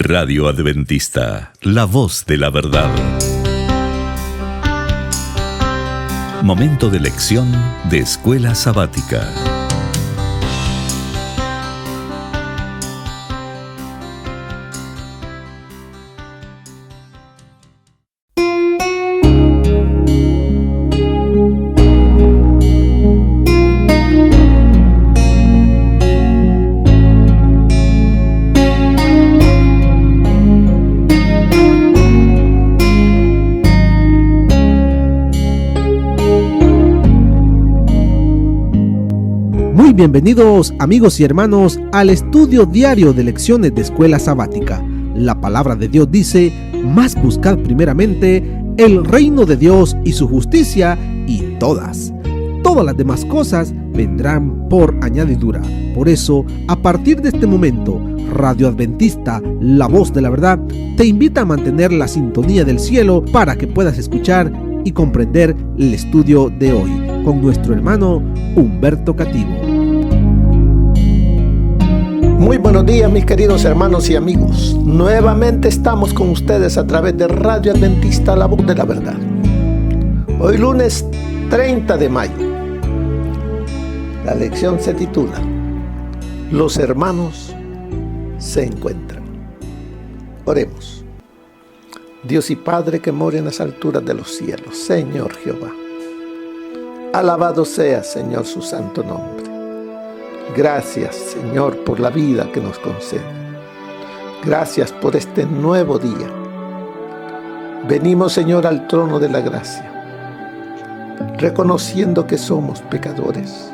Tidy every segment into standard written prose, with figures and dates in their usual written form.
Radio Adventista, la voz de la verdad. Momento de lección de Escuela Sabática. Bienvenidos amigos y hermanos al estudio diario de lecciones de Escuela Sabática. La palabra de Dios dice: mas buscad primeramente el reino de Dios y su justicia, y todas las demás cosas vendrán por añadidura. Por eso, a partir de este momento, Radio Adventista, la voz de la verdad, te invita a mantener la sintonía del cielo para que puedas escuchar y comprender el estudio de hoy con nuestro hermano Humberto Cativo. Muy buenos días, mis queridos hermanos y amigos. Nuevamente estamos con ustedes a través de Radio Adventista, la voz de la verdad. Hoy lunes 30 de mayo. La lección se titula: Los hermanos se encuentran. Oremos. Dios y Padre que mora en las alturas de los cielos, Señor Jehová, alabado sea, Señor, su santo nombre. Gracias, Señor, por la vida que nos concede. Gracias por este nuevo día. Venimos, Señor, al trono de la gracia, reconociendo que somos pecadores,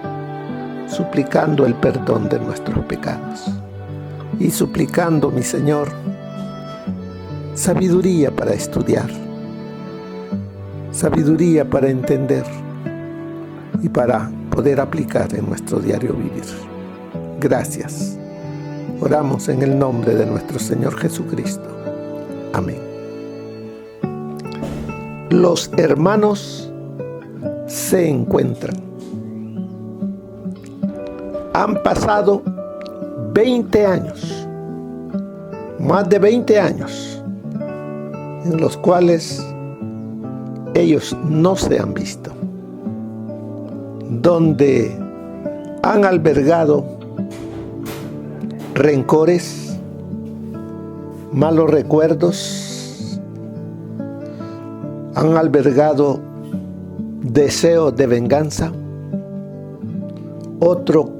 suplicando el perdón de nuestros pecados y suplicando, mi Señor, sabiduría para estudiar, sabiduría para entender y para poder aplicar en nuestro diario vivir. Gracias. Oramos en el nombre de nuestro Señor Jesucristo. Amén. Los hermanos se encuentran. Han pasado 20 años, más de 20 años, en los cuales ellos no se han visto, donde han albergado rencores, malos recuerdos, han albergado deseos de venganza, otro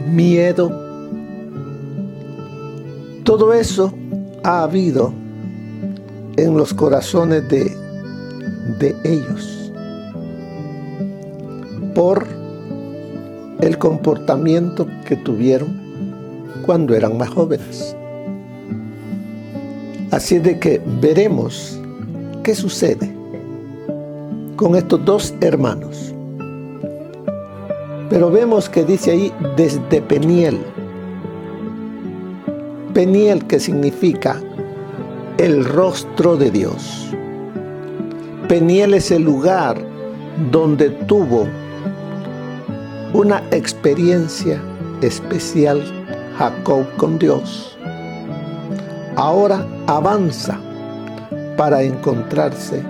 miedo. Todo eso ha habido en los corazones de ellos por el comportamiento que tuvieron cuando eran más jóvenes. Así de que veremos qué sucede con estos dos hermanos. Pero vemos que dice ahí desde Peniel. Peniel, que significa el rostro de Dios. Peniel es el lugar donde tuvo una experiencia especial Jacob con Dios. Ahora avanza para encontrarse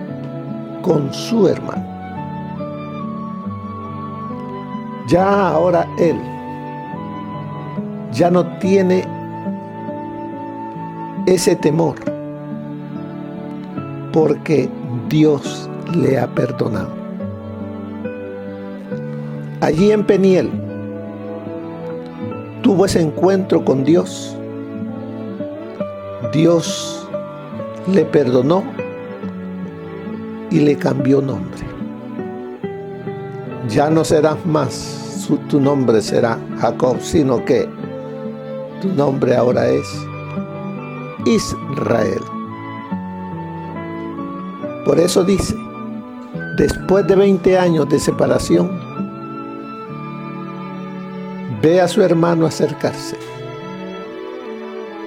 con su hermano. Ya ahora él ya no tiene ese temor, porque Dios le ha perdonado. Allí en Peniel tuvo ese encuentro con Dios. Dios le perdonó y le cambió nombre. Ya no serás más, tu nombre será Jacob, sino que tu nombre ahora es Israel. Por eso dice, después de 20 años de separación, ve a su hermano acercarse,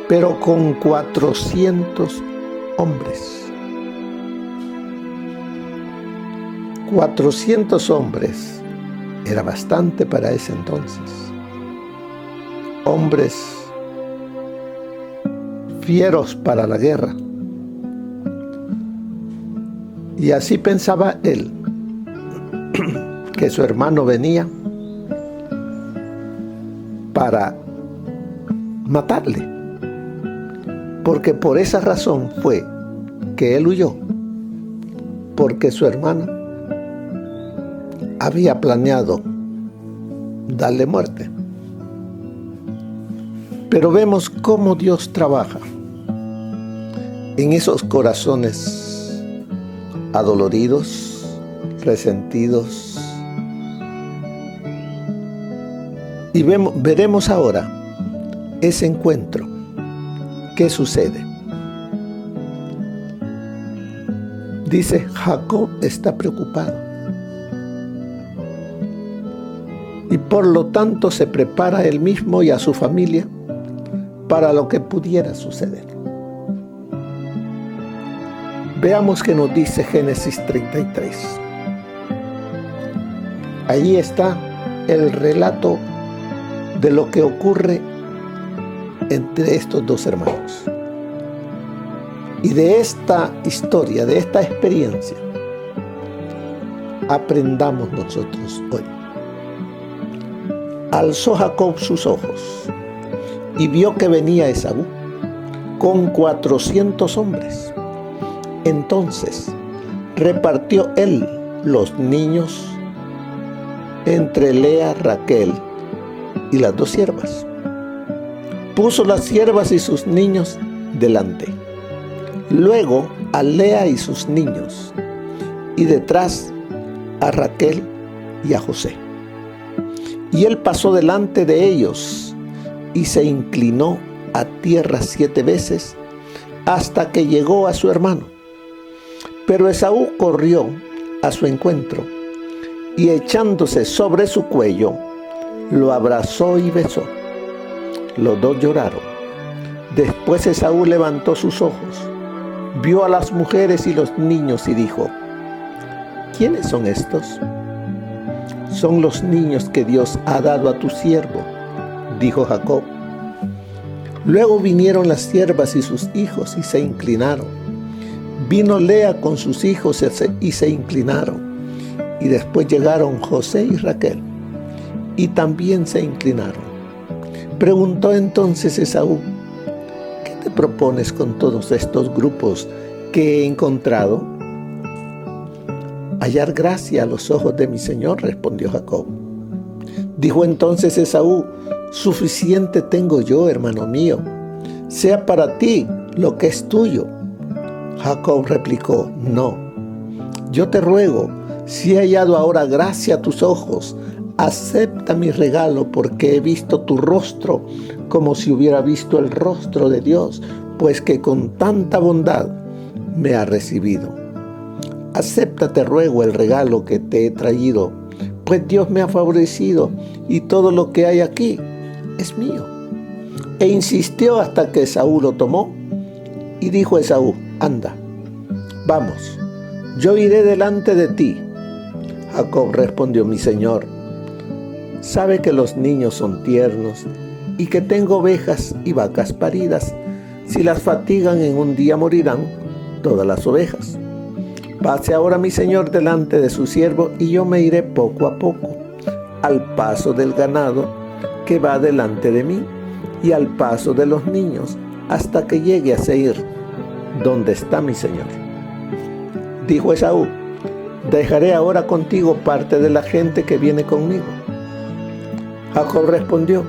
pero con 400 hombres. 400 hombres era bastante para ese entonces. Hombres fieros para la guerra. Y así pensaba él, que su hermano venía para matarle, porque por esa razón fue que él huyó, porque su hermano había planeado darle muerte. Pero vemos cómo Dios trabaja en esos corazones adoloridos, resentidos. Y veremos ahora ese encuentro. ¿Qué sucede? Dice, Jacob está preocupado. Y por lo tanto se prepara él mismo y a su familia para lo que pudiera suceder. Veamos qué nos dice Génesis 33. Allí está el relato de lo que ocurre entre estos dos hermanos. Y de esta historia, de esta experiencia, aprendamos nosotros hoy. Alzó Jacob sus ojos y vio que venía Esaú con 400 hombres. Entonces repartió él los niños entre Lea, Raquel y las dos siervas. Puso las siervas y sus niños delante, luego a Lea y sus niños, y detrás a Raquel y a José. Y él pasó delante de ellos y se inclinó a tierra 7 veces hasta que llegó a su hermano. Pero Esaú corrió a su encuentro y echándose sobre su cuello, lo abrazó y besó. Los dos lloraron. Después Esaú levantó sus ojos, vio a las mujeres y los niños y dijo, ¿quiénes son estos? Son los niños que Dios ha dado a tu siervo, dijo Jacob. Luego vinieron las siervas y sus hijos y se inclinaron. Vino Lea con sus hijos y se inclinaron. Y después llegaron José y Raquel y también se inclinaron. Preguntó entonces Esaú, ¿qué te propones con todos estos grupos que he encontrado? Hallar gracia a los ojos de mi señor, respondió Jacob. Dijo entonces Esaú, suficiente tengo yo, hermano mío, sea para ti lo que es tuyo. Jacob replicó, no, yo te ruego, si he hallado ahora gracia a tus ojos, acepta mi regalo, porque he visto tu rostro como si hubiera visto el rostro de Dios, pues que con tanta bondad me ha recibido. Acepta, te ruego, el regalo que te he traído, pues Dios me ha favorecido y todo lo que hay aquí es mío. E insistió hasta que Esaú lo tomó y dijo a Esaú, anda, vamos, yo iré delante de ti. Jacob respondió, mi señor, sabe que los niños son tiernos y que tengo ovejas y vacas paridas. Si las fatigan en un día morirán todas las ovejas. Pase ahora mi señor delante de su siervo y yo me iré poco a poco, al paso del ganado que va delante de mí y al paso de los niños, hasta que llegue a Seir, donde está mi señor. Dijo Esaú, dejaré ahora contigo parte de la gente que viene conmigo. Jacob respondió,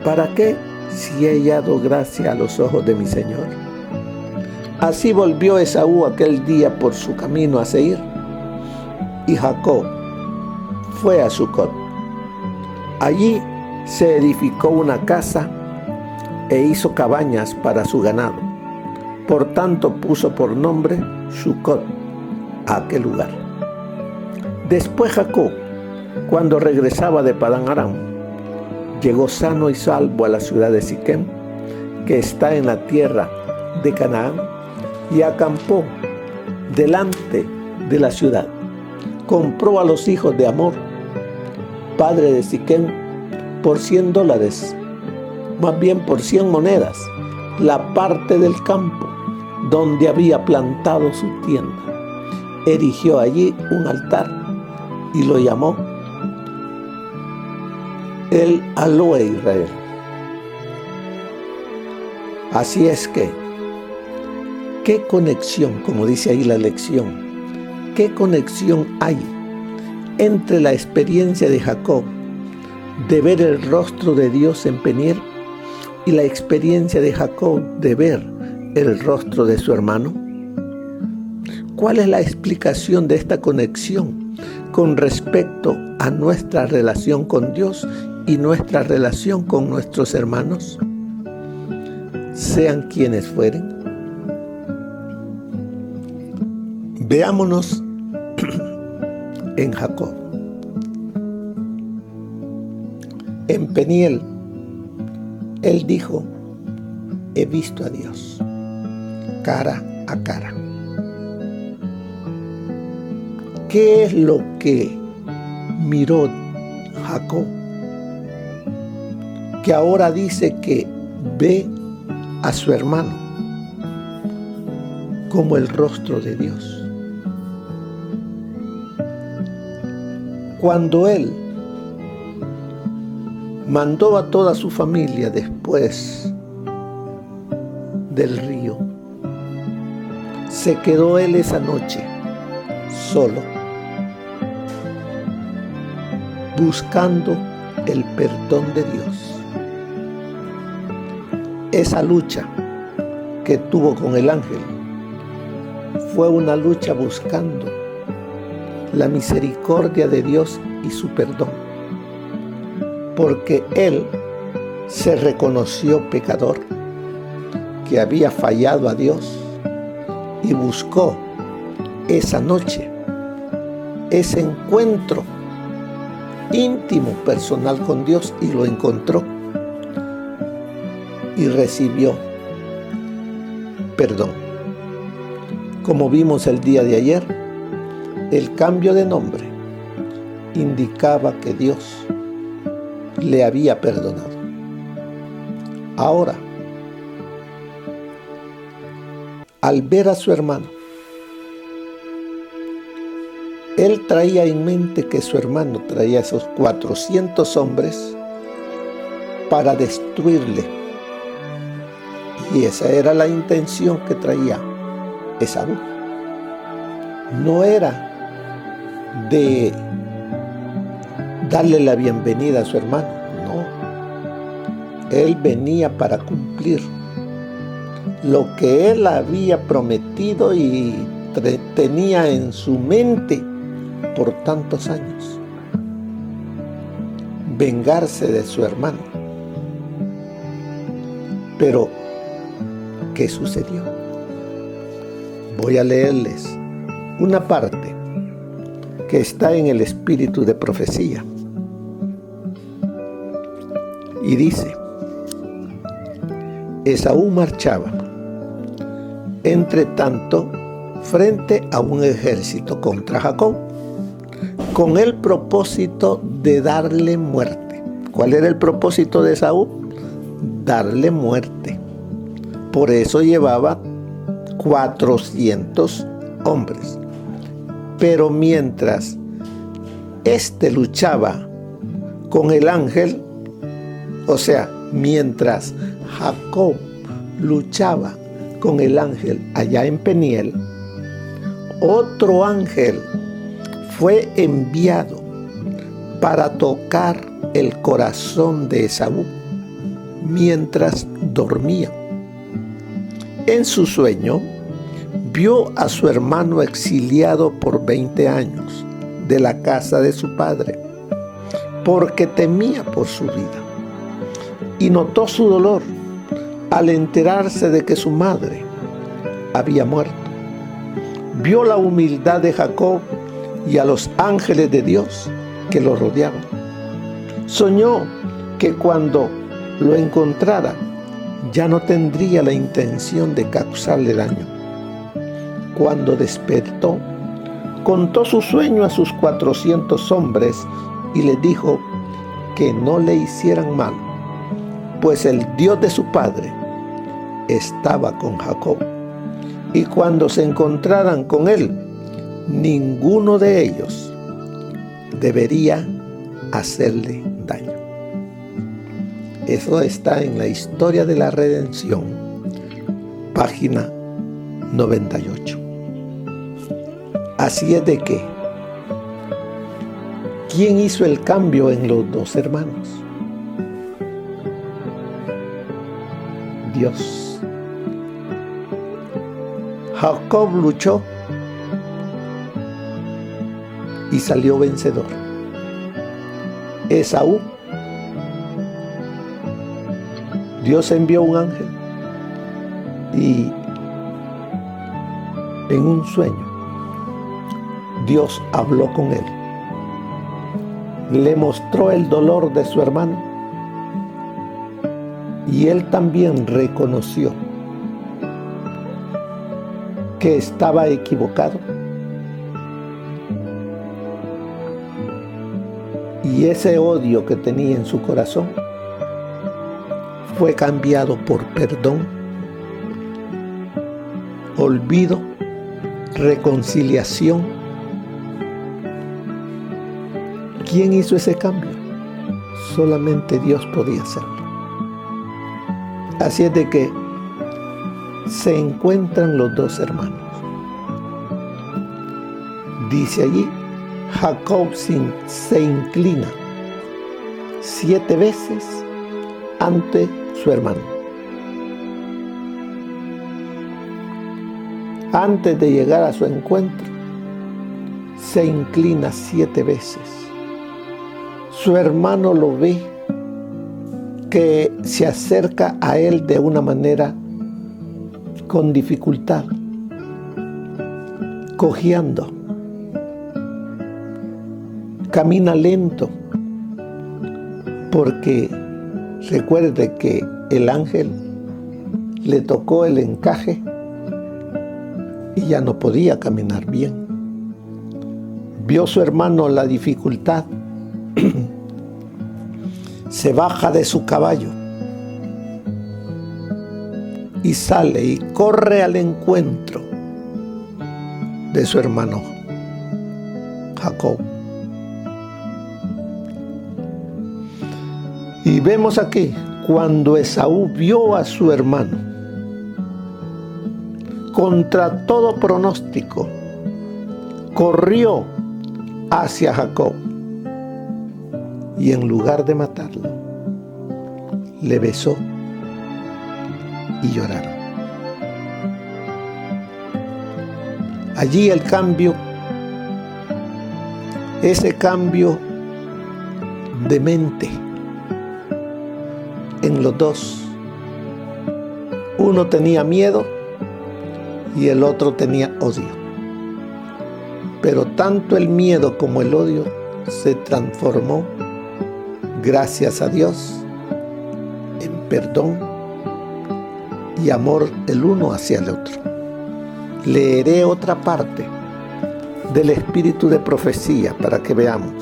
¿para qué si he hallado gracia a los ojos de mi señor? Así volvió Esaú aquel día por su camino a Seir, y Jacob fue a Sucot. Allí se edificó una casa e hizo cabañas para su ganado. Por tanto puso por nombre Sucot a aquel lugar. Después Jacob, cuando regresaba de Padán Aram, llegó sano y salvo a la ciudad de Siquem, que está en la tierra de Canaán, y acampó delante de la ciudad. Compró a los hijos de Hamor, padre de Siquem, por $100, más bien por 100 monedas, la parte del campo donde había plantado su tienda. Erigió allí un altar y lo llamó el Aloe Israel. Así es que, ¿qué conexión, como dice ahí la lección, qué conexión hay entre la experiencia de Jacob de ver el rostro de Dios en Peniel y la experiencia de Jacob de ver el rostro de su hermano? ¿Cuál es la explicación de esta conexión con respecto a nuestra relación con Dios y nuestra relación con nuestros hermanos? Sean quienes fueren. Veámonos en Jacob. En Peniel, él dijo: he visto a Dios cara a cara. ¿Qué es lo que miró Jacob? Que ahora dice que ve a su hermano como el rostro de Dios. Cuando él mandó a toda su familia después del río, se quedó él esa noche solo, buscando el perdón de Dios. Esa lucha que tuvo con el ángel fue una lucha buscando la misericordia de Dios y su perdón, porque él se reconoció pecador, que había fallado a Dios, y buscó esa noche ese encuentro íntimo, personal con Dios, y lo encontró y recibió perdón. Como vimos el día de ayer, el cambio de nombre indicaba que Dios le había perdonado. Ahora, al ver a su hermano, él traía en mente que su hermano traía esos 400 hombres para destruirle. Y esa era la intención que traía Esaú. No era de darle la bienvenida a su hermano, no. Él venía para cumplir lo que él había prometido y tenía en su mente por tantos años: vengarse de su hermano. Pero, ¿qué sucedió? Voy a leerles una parte que está en el espíritu de profecía. Y dice: Esaú marchaba, entre tanto, frente a un ejército contra Jacob, con el propósito de darle muerte. ¿Cuál era el propósito de Esaú? Darle muerte. Por eso llevaba 400 hombres. Pero mientras éste luchaba con el ángel, o sea, mientras Jacob luchaba con el ángel allá en Peniel, otro ángel fue enviado para tocar el corazón de Esaú mientras dormía. En su sueño, vio a su hermano exiliado por 20 años de la casa de su padre, porque temía por su vida, y notó su dolor al enterarse de que su madre había muerto. Vio la humildad de Jacob y a los ángeles de Dios que lo rodeaban. Soñó que cuando lo encontrara ya no tendría la intención de causarle daño. Cuando despertó, contó su sueño a sus 400 hombres y les dijo que no le hicieran mal, pues el Dios de su padre estaba con Jacob, y cuando se encontraran con él, ninguno de ellos debería hacerle daño. Eso está en la historia de la redención, página 98. Así es de que, ¿quién hizo el cambio en los dos hermanos? Dios. Jacob luchó y salió vencedor. Esaú, Dios envió un ángel y en un sueño Dios habló con él. Le mostró el dolor de su hermano y él también reconoció que estaba equivocado. Y ese odio que tenía en su corazón fue cambiado por perdón, olvido, reconciliación. ¿Quién hizo ese cambio? Solamente Dios podía hacerlo. Así es de que se encuentran los dos hermanos. Dice allí, Jacob se inclina 7 veces ante su hermano. Antes de llegar a su encuentro, se inclina 7 veces. Su hermano lo ve que se acerca a él de una manera con dificultad, cojeando, camina lento, porque recuerde que el ángel le tocó el encaje y ya no podía caminar bien. Vio su hermano la dificultad, se baja de su caballo y sale y corre al encuentro de su hermano Jacob. Y vemos aquí, cuando Esaú vio a su hermano, contra todo pronóstico, corrió hacia Jacob y en lugar de matarlo, le besó y lloraron. Allí el cambio, ese cambio de mente en los dos. Uno tenía miedo y el otro tenía odio. Pero tanto el miedo como el odio se transformó, gracias a Dios, en perdón y amor el uno hacia el otro. Leeré otra parte del espíritu de profecía para que veamos.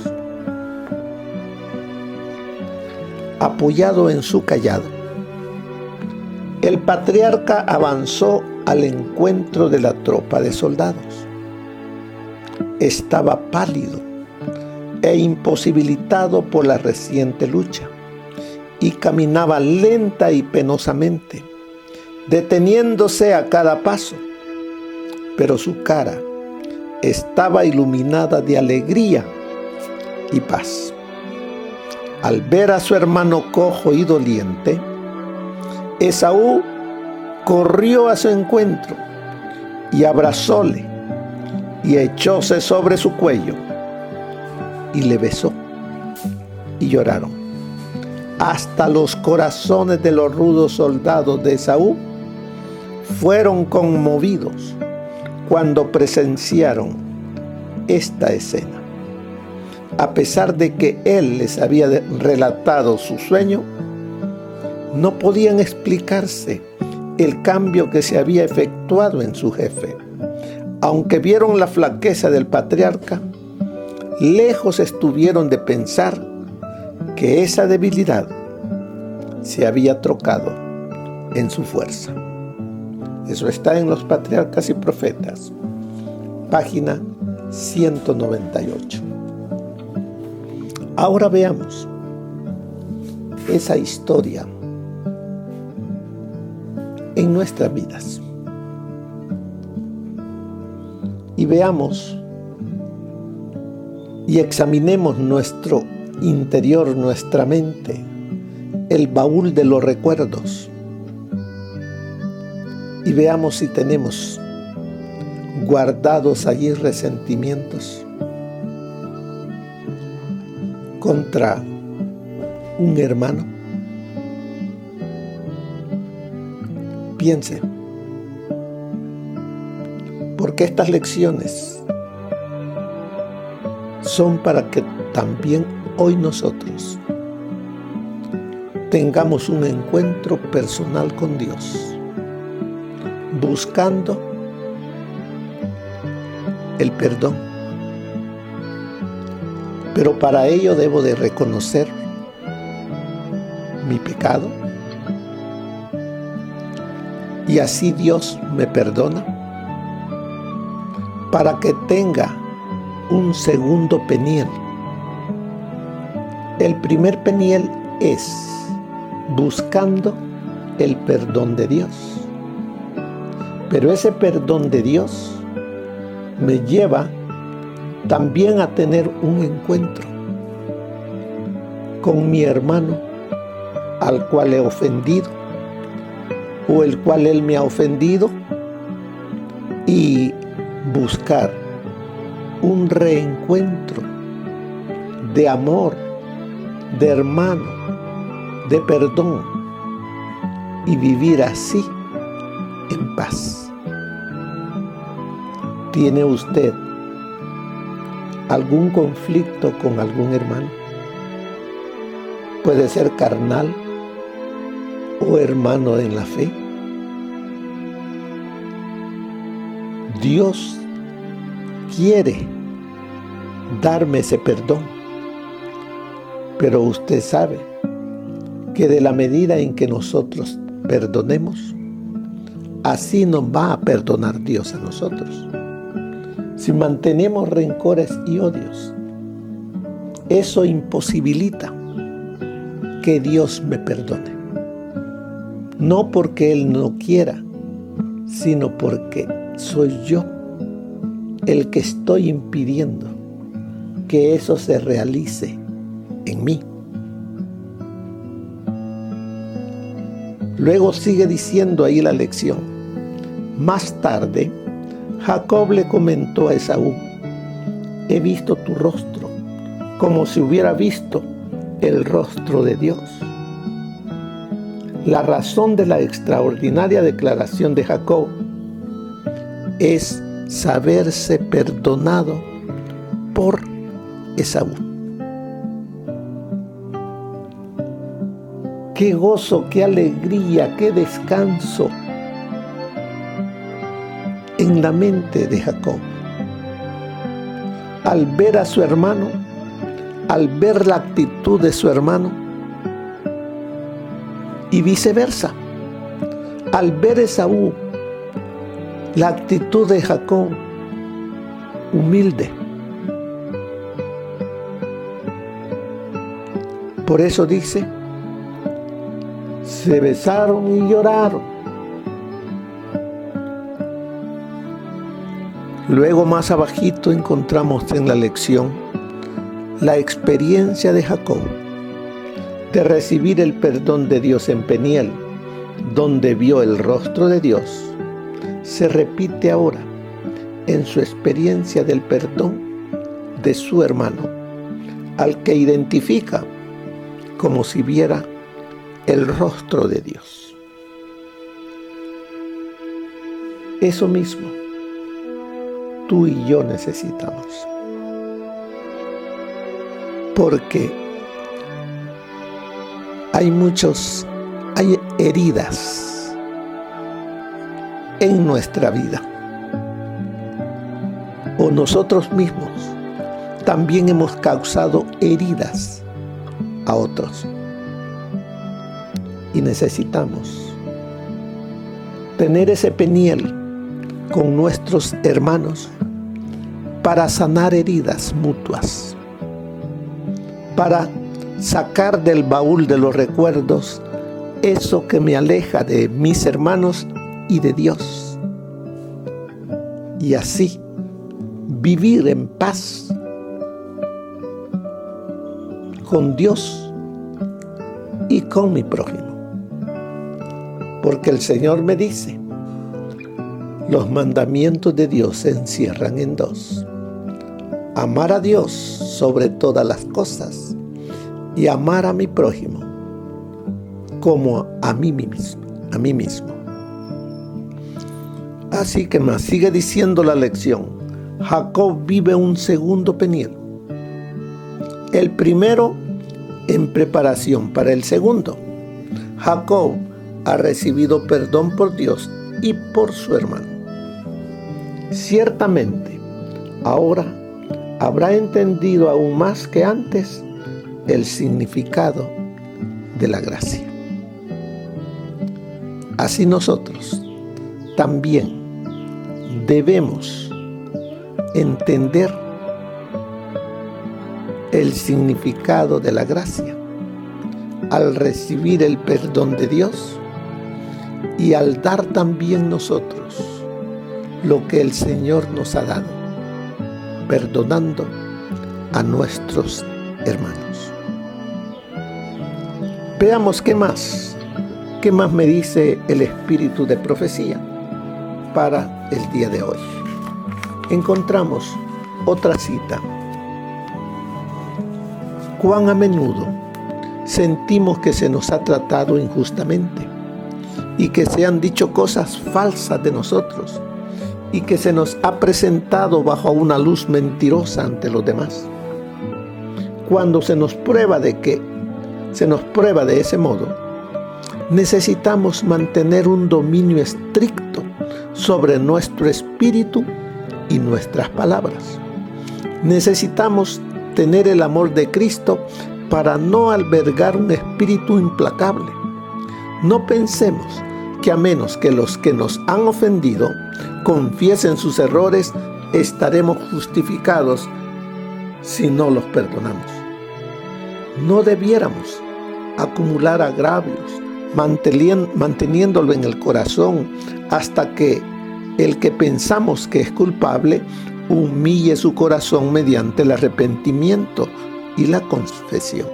Apoyado en su cayado, el patriarca avanzó al encuentro de la tropa de soldados. Estaba pálido e imposibilitado por la reciente lucha y caminaba lenta y penosamente, deteniéndose a cada paso, pero su cara estaba iluminada de alegría y paz. Al ver a su hermano cojo y doliente, Esaú corrió a su encuentro y abrazóle y echóse sobre su cuello y le besó y lloraron. Hasta los corazones de los rudos soldados de Esaú fueron conmovidos cuando presenciaron esta escena. A pesar de que él les había relatado su sueño, no podían explicarse el cambio que se había efectuado en su jefe. Aunque vieron la flaqueza del patriarca, lejos estuvieron de pensar que esa debilidad se había trocado en su fuerza. Eso está en Los Patriarcas y Profetas, página 198. Ahora veamos esa historia en nuestras vidas. Y veamos y examinemos nuestro interior, nuestra mente, el baúl de los recuerdos. Y veamos si tenemos guardados allí resentimientos contra un hermano. Piense, porque estas lecciones son para que también hoy nosotros tengamos un encuentro personal con Dios, buscando el perdón. Pero para ello debo de reconocer mi pecado, y así Dios me perdona, para que tenga un segundo peniel. El primer peniel es buscando el perdón de Dios. Pero ese perdón de Dios me lleva también a tener un encuentro con mi hermano al cual he ofendido o el cual él me ha ofendido, y buscar un reencuentro de amor, de hermano, de perdón, y vivir así en paz. ¿Tiene usted algún conflicto con algún hermano? Puede ser carnal o hermano en la fe. Dios quiere darme ese perdón, pero usted sabe que de la medida en que nosotros perdonemos, así nos va a perdonar Dios a nosotros. Si mantenemos rencores y odios, eso imposibilita que Dios me perdone. No porque Él no quiera, sino porque soy yo el que estoy impidiendo que eso se realice en mí. Luego sigue diciendo ahí la lección. Más tarde, Jacob le comentó a Esaú: he visto tu rostro como si hubiera visto el rostro de Dios. La razón de la extraordinaria declaración de Jacob es saberse perdonado por Esaú. Qué gozo, qué alegría, qué descanso en la mente de Jacob al ver a su hermano, al ver la actitud de su hermano, y viceversa, al ver Esaú la actitud de Jacob humilde. Por eso dice: se besaron y lloraron. Luego más abajito encontramos en la lección la experiencia de Jacob de recibir el perdón de Dios en Peniel, donde vio el rostro de Dios. Se repite ahora en su experiencia del perdón de su hermano, al que identifica como si viera el rostro de Dios. Eso mismo tú y yo necesitamos, porque hay heridas en nuestra vida, o nosotros mismos también hemos causado heridas a otros, y necesitamos tener ese peniel con nuestros hermanos para sanar heridas mutuas, para sacar del baúl de los recuerdos eso que me aleja de mis hermanos y de Dios, y así vivir en paz con Dios y con mi prójimo. Porque el Señor me dice, los mandamientos de Dios se encierran en dos: amar a Dios sobre todas las cosas y amar a mi prójimo como a mí mismo. Así que más sigue diciendo la lección. Jacob vive un segundo peniel. El primero en preparación para el segundo. Jacob ha recibido perdón por Dios y por su hermano. Ciertamente, ahora habrá entendido aún más que antes el significado de la gracia. Así nosotros también debemos entender el significado de la gracia al recibir el perdón de Dios y al dar también nosotros lo que el Señor nos ha dado, perdonando a nuestros hermanos. Veamos qué más me dice el espíritu de profecía para el día de hoy. Encontramos otra cita. Cuán a menudo sentimos que se nos ha tratado injustamente y que se han dicho cosas falsas de nosotros y que se nos ha presentado bajo una luz mentirosa ante los demás. Cuando se nos prueba de ese modo, necesitamos mantener un dominio estricto sobre nuestro espíritu y nuestras palabras. Necesitamos tener el amor de Cristo para no albergar un espíritu implacable. No pensemos que a menos que los que nos han ofendido confiesen sus errores, estaremos justificados si no los perdonamos. No debiéramos acumular agravios, manteniéndolo en el corazón hasta que el que pensamos que es culpable humille su corazón mediante el arrepentimiento y la confesión.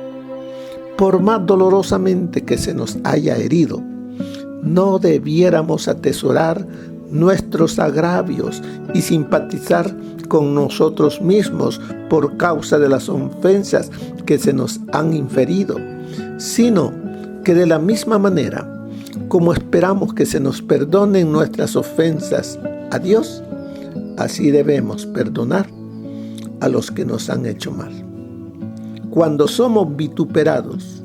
Por más dolorosamente que se nos haya herido, no debiéramos atesorar nuestros agravios y simpatizar con nosotros mismos por causa de las ofensas que se nos han inferido, sino que de la misma manera como esperamos que se nos perdonen nuestras ofensas a Dios, así debemos perdonar a los que nos han hecho mal. Cuando somos vituperados,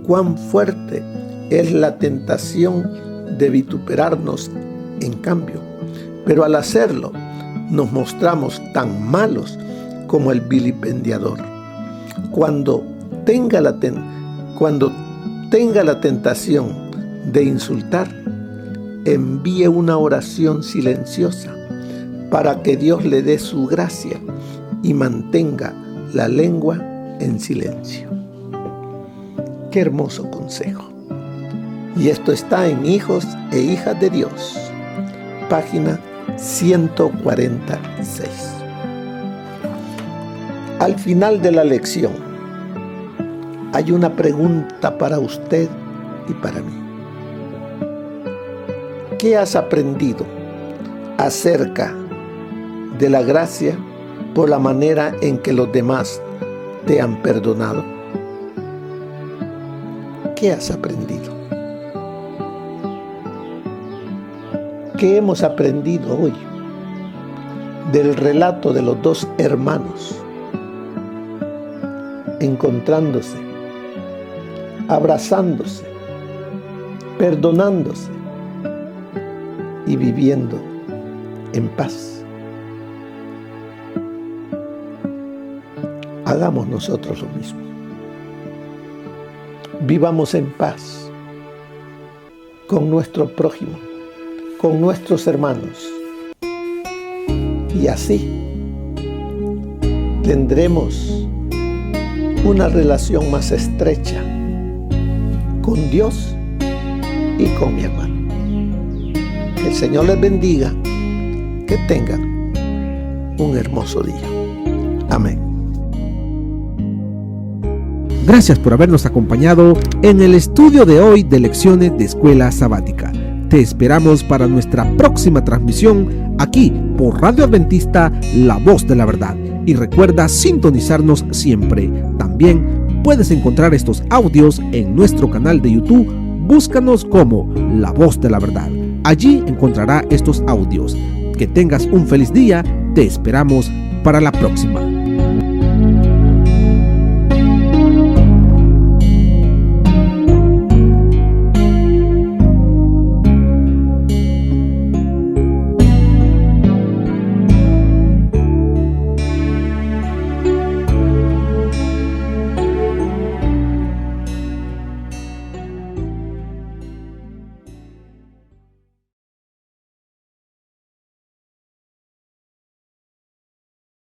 cuán fuerte es la tentación de vituperarnos en cambio, pero al hacerlo nos mostramos tan malos como el vilipendiador. Cuando tenga la tentación de insultar, envíe una oración silenciosa para que Dios le dé su gracia y mantenga la lengua en silencio. Qué hermoso consejo. Y esto está en Hijos e Hijas de Dios, página 146. Al final de la lección hay una pregunta para usted y para mí. ¿Qué has aprendido acerca de la gracia por la manera en que los demás te han perdonado? ¿Qué has aprendido? ¿Qué hemos aprendido hoy del relato de los dos hermanos encontrándose, abrazándose, perdonándose y viviendo en paz? Hagamos nosotros lo mismo. Vivamos en paz con nuestro prójimo, con nuestros hermanos. Y así tendremos una relación más estrecha con Dios y con mi hermano. Que el Señor les bendiga, que tengan un hermoso día. Amén. Gracias por habernos acompañado en el estudio de hoy de Lecciones de Escuela Sabática. Te esperamos para nuestra próxima transmisión aquí por Radio Adventista, La Voz de la Verdad. Y recuerda sintonizarnos siempre. También puedes encontrar estos audios en nuestro canal de YouTube. Búscanos como La Voz de la Verdad. Allí encontrará estos audios. Que tengas un feliz día. Te esperamos para la próxima.